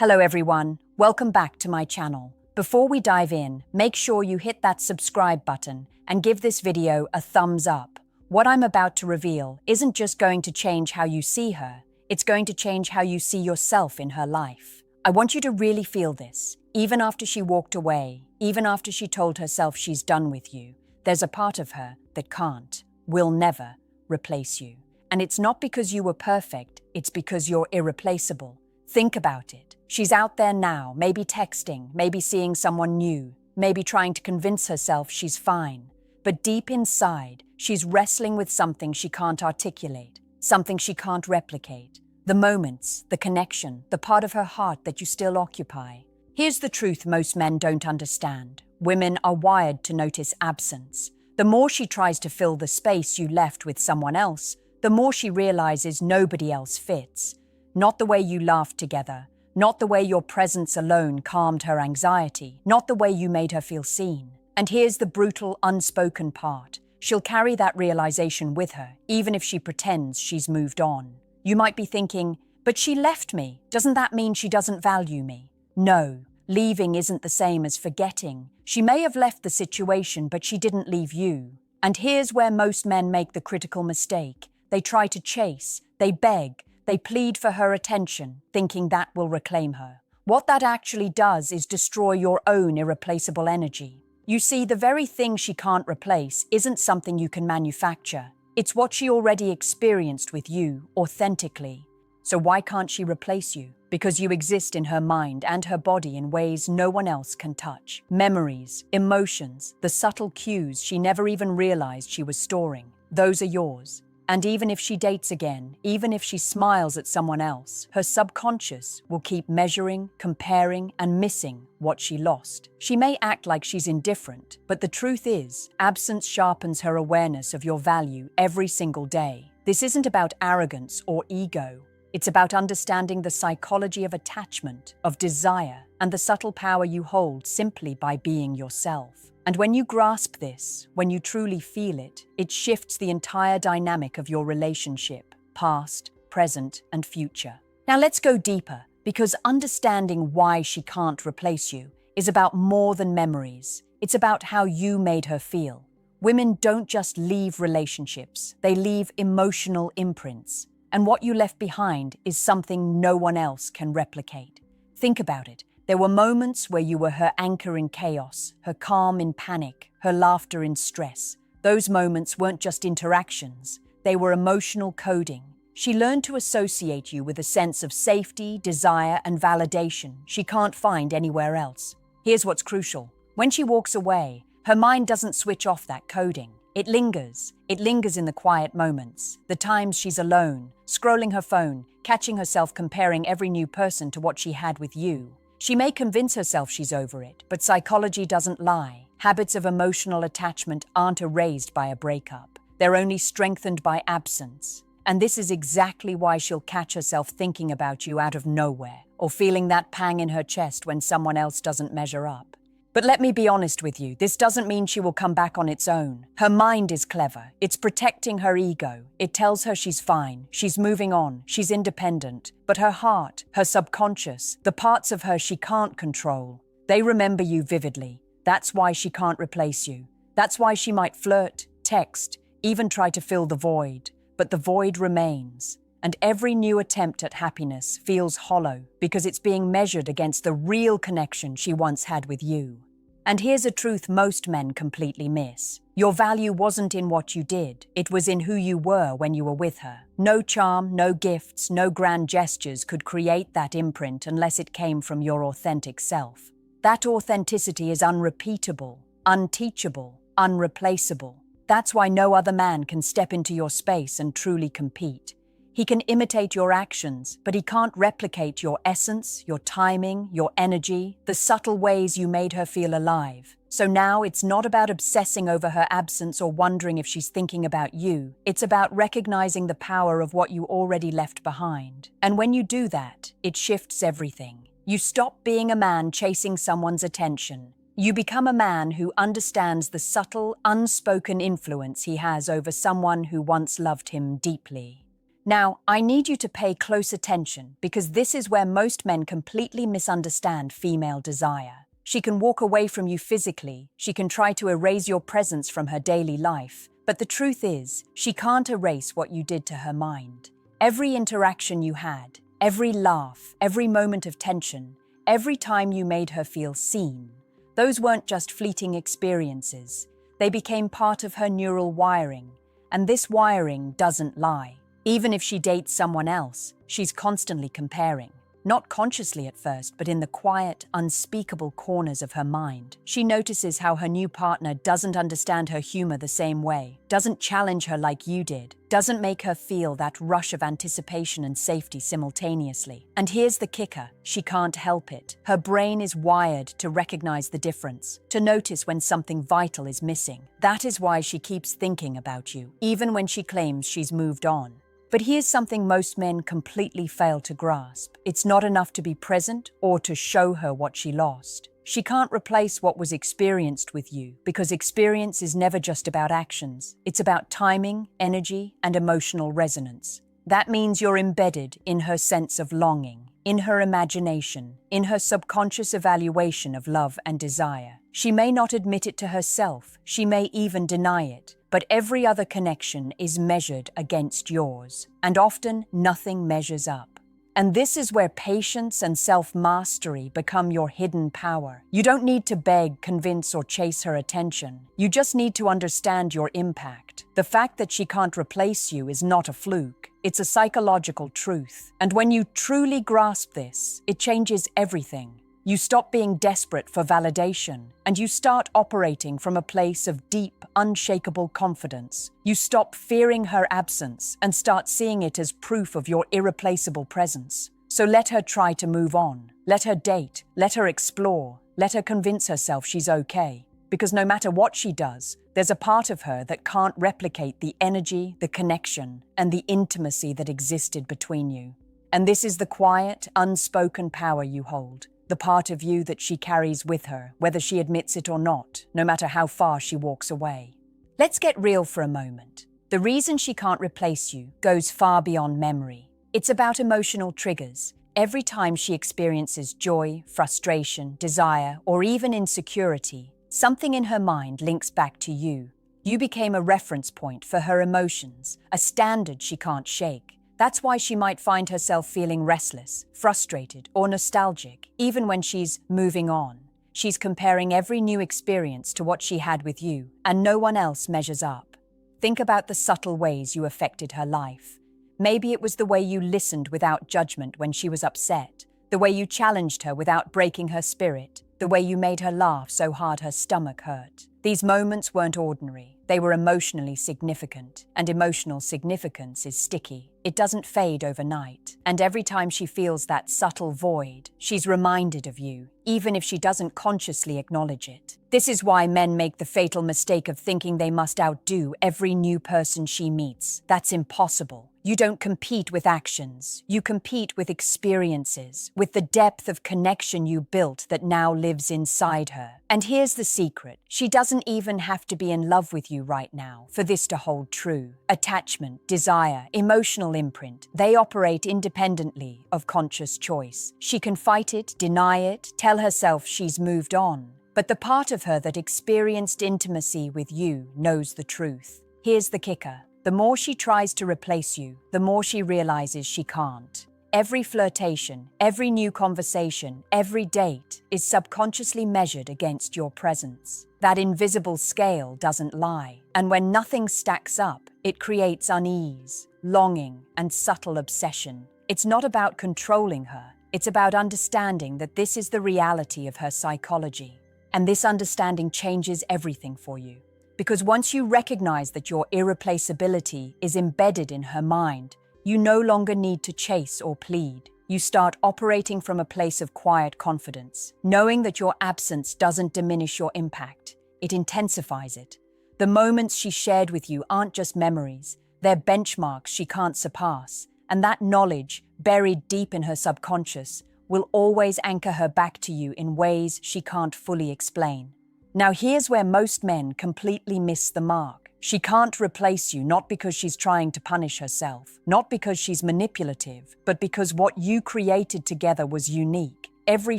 Hello everyone, welcome back to my channel. Before we dive in, make sure you hit that subscribe button and give this video a thumbs up. What I'm about to reveal isn't just going to change how you see her, it's going to change how you see yourself in her life. I want you to really feel this. Even after she walked away, even after she told herself she's done with you, there's a part of her that can't, will never replace you. And it's not because you were perfect, it's because you're irreplaceable. Think about it. She's out there now, maybe texting, maybe seeing someone new, maybe trying to convince herself she's fine. But deep inside, she's wrestling with something she can't articulate, something she can't replicate. The moments, the connection, the part of her heart that you still occupy. Here's the truth most men don't understand. Women are wired to notice absence. The more she tries to fill the space you left with someone else, the more she realizes nobody else fits. Not the way you laughed together, not the way your presence alone calmed her anxiety, not the way you made her feel seen. And here's the brutal, unspoken part. She'll carry that realization with her, even if she pretends she's moved on. You might be thinking, but she left me. Doesn't that mean she doesn't value me? No, leaving isn't the same as forgetting. She may have left the situation, but she didn't leave you. And here's where most men make the critical mistake. They try to chase, they beg, they plead for her attention, thinking that will reclaim her. What that actually does is destroy your own irreplaceable energy. You see, the very thing she can't replace isn't something you can manufacture. It's what she already experienced with you, authentically. So why can't she replace you? Because you exist in her mind and her body in ways no one else can touch. Memories, emotions, the subtle cues she never even realized she was storing. Those are yours. And even if she dates again, even if she smiles at someone else, her subconscious will keep measuring, comparing, and missing what she lost. She may act like she's indifferent, but the truth is, absence sharpens her awareness of your value every single day. This isn't about arrogance or ego. It's about understanding the psychology of attachment, of desire, and the subtle power you hold simply by being yourself. And when you grasp this, when you truly feel it, it shifts the entire dynamic of your relationship, past, present, and future. Now let's go deeper, because understanding why she can't replace you is about more than memories. It's about how you made her feel. Women don't just leave relationships, they leave emotional imprints. And what you left behind is something no one else can replicate. Think about it. There were moments where you were her anchor in chaos, her calm in panic, her laughter in stress. Those moments weren't just interactions, they were emotional coding. She learned to associate you with a sense of safety, desire, and validation she can't find anywhere else. Here's what's crucial. When she walks away, her mind doesn't switch off that coding. It lingers. It lingers in the quiet moments, the times she's alone, scrolling her phone, catching herself comparing every new person to what she had with you. She may convince herself she's over it, but psychology doesn't lie. Habits of emotional attachment aren't erased by a breakup. They're only strengthened by absence. And this is exactly why she'll catch herself thinking about you out of nowhere, or feeling that pang in her chest when someone else doesn't measure up. But let me be honest with you, this doesn't mean she will come back on its own. Her mind is clever. It's protecting her ego. It tells her she's fine, she's moving on, she's independent. But her heart, her subconscious, the parts of her she can't control, they remember you vividly. That's why she can't replace you. That's why she might flirt, text, even try to fill the void. But the void remains. And every new attempt at happiness feels hollow because it's being measured against the real connection she once had with you. And here's a truth most men completely miss. Your value wasn't in what you did, it was in who you were when you were with her. No charm, no gifts, no grand gestures could create that imprint unless it came from your authentic self. That authenticity is unrepeatable, unteachable, unreplaceable. That's why no other man can step into your space and truly compete. He can imitate your actions, but he can't replicate your essence, your timing, your energy, the subtle ways you made her feel alive. So now it's not about obsessing over her absence or wondering if she's thinking about you. It's about recognizing the power of what you already left behind. And when you do that, it shifts everything. You stop being a man chasing someone's attention. You become a man who understands the subtle, unspoken influence he has over someone who once loved him deeply. Now, I need you to pay close attention because this is where most men completely misunderstand female desire. She can walk away from you physically, she can try to erase your presence from her daily life, but the truth is, she can't erase what you did to her mind. Every interaction you had, every laugh, every moment of tension, every time you made her feel seen, those weren't just fleeting experiences. They became part of her neural wiring, and this wiring doesn't lie. Even if she dates someone else, she's constantly comparing. Not consciously at first, but in the quiet, unspeakable corners of her mind. She notices how her new partner doesn't understand her humor the same way, doesn't challenge her like you did, doesn't make her feel that rush of anticipation and safety simultaneously. And here's the kicker, she can't help it. Her brain is wired to recognize the difference, to notice when something vital is missing. That is why she keeps thinking about you, even when she claims she's moved on. But here's something most men completely fail to grasp. It's not enough to be present or to show her what she lost. She can't replace what was experienced with you because experience is never just about actions. It's about timing, energy, and emotional resonance. That means you're embedded in her sense of longing, in her imagination, in her subconscious evaluation of love and desire. She may not admit it to herself, she may even deny it, but every other connection is measured against yours, and often nothing measures up. And this is where patience and self-mastery become your hidden power. You don't need to beg, convince, or chase her attention. You just need to understand your impact. The fact that she can't replace you is not a fluke. It's a psychological truth. And when you truly grasp this, it changes everything. You stop being desperate for validation, and you start operating from a place of deep, unshakable confidence. You stop fearing her absence and start seeing it as proof of your irreplaceable presence. So let her try to move on. Let her date. Let her explore. Let her convince herself she's okay. Because no matter what she does, there's a part of her that can't replicate the energy, the connection, and the intimacy that existed between you. And this is the quiet, unspoken power you hold. The part of you that she carries with her, whether she admits it or not, no matter how far she walks away. Let's get real for a moment. The reason she can't replace you goes far beyond memory. It's about emotional triggers. Every time she experiences joy, frustration, desire, or even insecurity, something in her mind links back to you. You became a reference point for her emotions, a standard she can't shake. That's why she might find herself feeling restless, frustrated, or nostalgic, even when she's moving on. She's comparing every new experience to what she had with you, and no one else measures up. Think about the subtle ways you affected her life. Maybe it was the way you listened without judgment when she was upset, the way you challenged her without breaking her spirit, the way you made her laugh so hard her stomach hurt. These moments weren't ordinary. They were emotionally significant, and emotional significance is sticky. It doesn't fade overnight. And every time she feels that subtle void, she's reminded of you, even if she doesn't consciously acknowledge it. This is why men make the fatal mistake of thinking they must outdo every new person she meets. That's impossible. You don't compete with actions. You compete with experiences, with the depth of connection you built that now lives inside her. And here's the secret. She doesn't even have to be in love with you right now for this to hold true. Attachment, desire, emotional imprint, they operate independently of conscious choice. She can fight it, deny it, tell herself she's moved on. But the part of her that experienced intimacy with you knows the truth. Here's the kicker. The more she tries to replace you, the more she realizes she can't. Every flirtation, every new conversation, every date is subconsciously measured against your presence. That invisible scale doesn't lie. And when nothing stacks up, it creates unease, longing, and subtle obsession. It's not about controlling her. It's about understanding that this is the reality of her psychology. And this understanding changes everything for you. Because once you recognize that your irreplaceability is embedded in her mind, you no longer need to chase or plead. You start operating from a place of quiet confidence, knowing that your absence doesn't diminish your impact, it intensifies it. The moments she shared with you aren't just memories, they're benchmarks she can't surpass, and that knowledge, buried deep in her subconscious, will always anchor her back to you in ways she can't fully explain. Now here's where most men completely miss the mark. She can't replace you, not because she's trying to punish herself, not because she's manipulative, but because what you created together was unique. Every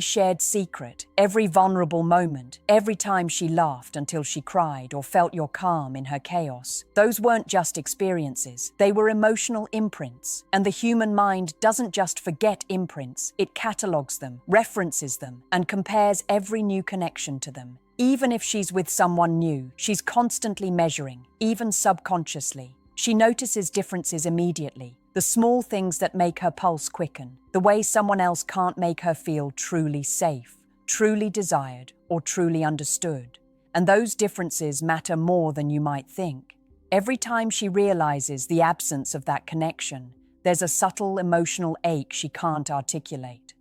shared secret, every vulnerable moment, every time she laughed until she cried or felt your calm in her chaos, those weren't just experiences, they were emotional imprints. And the human mind doesn't just forget imprints, it catalogues them, references them, and compares every new connection to them. Even if she's with someone new, she's constantly measuring, even subconsciously. She notices differences immediately, the small things that make her pulse quicken, the way someone else can't make her feel truly safe, truly desired, or truly understood. And those differences matter more than you might think. Every time she realizes the absence of that connection, there's a subtle emotional ache she can't articulate.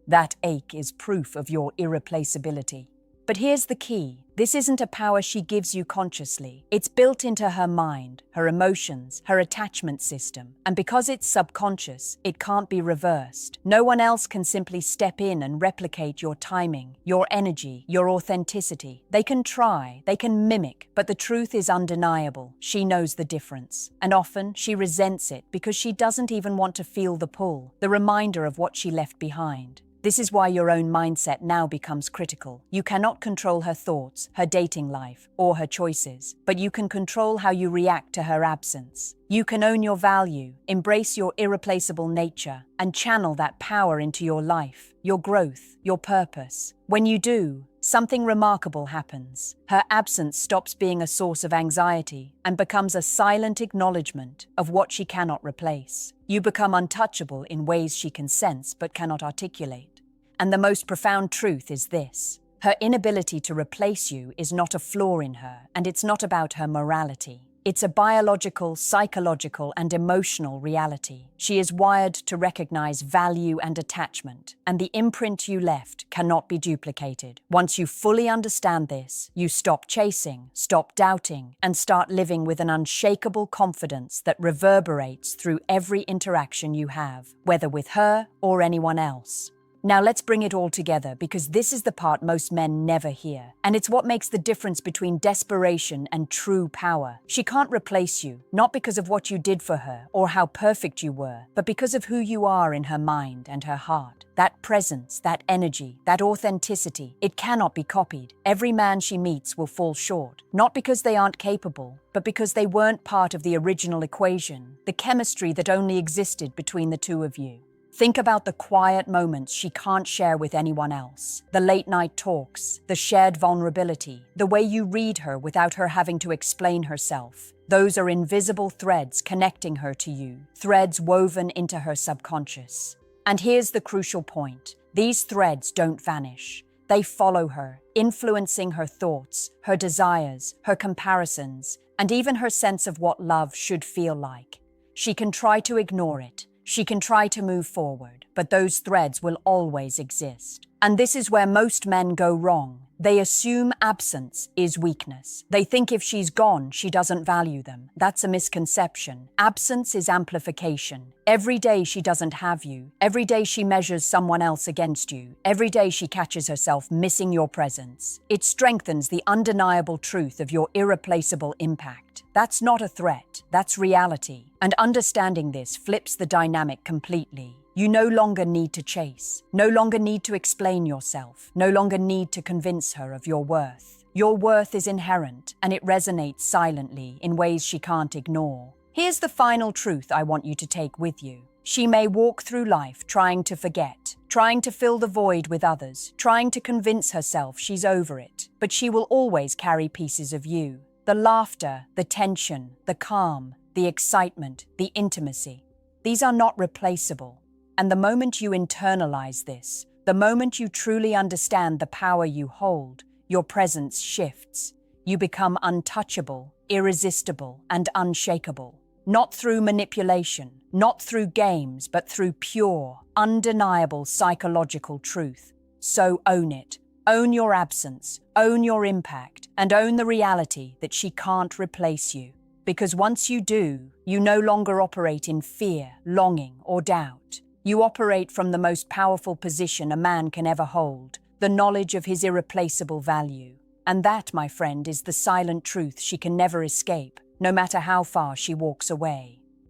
That ache is proof of your irreplaceability. But here's the key. This isn't a power she gives you consciously. It's built into her mind, her emotions, her attachment system. And because it's subconscious, it can't be reversed. No one else can simply step in and replicate your timing, your energy, your authenticity. They can try, they can mimic, but the truth is undeniable. She knows the difference. And often she resents it because she doesn't even want to feel the pull, the reminder of what she left behind. This is why your own mindset now becomes critical. You cannot control her thoughts, her dating life, or her choices, but you can control how you react to her absence. You can own your value, embrace your irreplaceable nature, and channel that power into your life, your growth, your purpose. When you do, something remarkable happens. Her absence stops being a source of anxiety and becomes a silent acknowledgement of what she cannot replace. You become untouchable in ways she can sense but cannot articulate. And the most profound truth is this: her inability to replace you is not a flaw in her, and it's not about her morality. It's a biological, psychological, and emotional reality. She is wired to recognize value and attachment, and the imprint you left cannot be duplicated. Once you fully understand this, you stop chasing, stop doubting, and start living with an unshakable confidence that reverberates through every interaction you have, whether with her or anyone else. Now let's bring it all together, because this is the part most men never hear. And it's what makes the difference between desperation and true power. She can't replace you, not because of what you did for her or how perfect you were, but because of who you are in her mind and her heart. That presence, that energy, that authenticity, it cannot be copied. Every man she meets will fall short, not because they aren't capable, but because they weren't part of the original equation, the chemistry that only existed between the two of you. Think about the quiet moments she can't share with anyone else, the late-night talks, the shared vulnerability, the way you read her without her having to explain herself. Those are invisible threads connecting her to you, threads woven into her subconscious. And here's the crucial point: these threads don't vanish. They follow her, influencing her thoughts, her desires, her comparisons, and even her sense of what love should feel like. She can try to ignore it. She can try to move forward, but those threads will always exist. And this is where most men go wrong. They assume absence is weakness. They think if she's gone, she doesn't value them. That's a misconception. Absence is amplification. Every day she doesn't have you, every day she measures someone else against you, every day she catches herself missing your presence, it strengthens the undeniable truth of your irreplaceable impact. That's not a threat, that's reality. And understanding this flips the dynamic completely. You no longer need to chase, no longer need to explain yourself, no longer need to convince her of your worth. Your worth is inherent, and it resonates silently in ways she can't ignore. Here's the final truth I want you to take with you. She may walk through life trying to forget, trying to fill the void with others, trying to convince herself she's over it, but she will always carry pieces of you. The laughter, the tension, the calm, the excitement, the intimacy. These are not replaceable. And the moment you internalize this, the moment you truly understand the power you hold, your presence shifts. You become untouchable, irresistible, and unshakable. Not through manipulation, not through games, but through pure, undeniable psychological truth. So own it. Own your absence, own your impact, and own the reality that she can't replace you. Because once you do, you no longer operate in fear, longing, or doubt. You operate from the most powerful position a man can ever hold, the knowledge of his irreplaceable value. And that, my friend, is the silent truth she can never escape. no matter how far she walks away.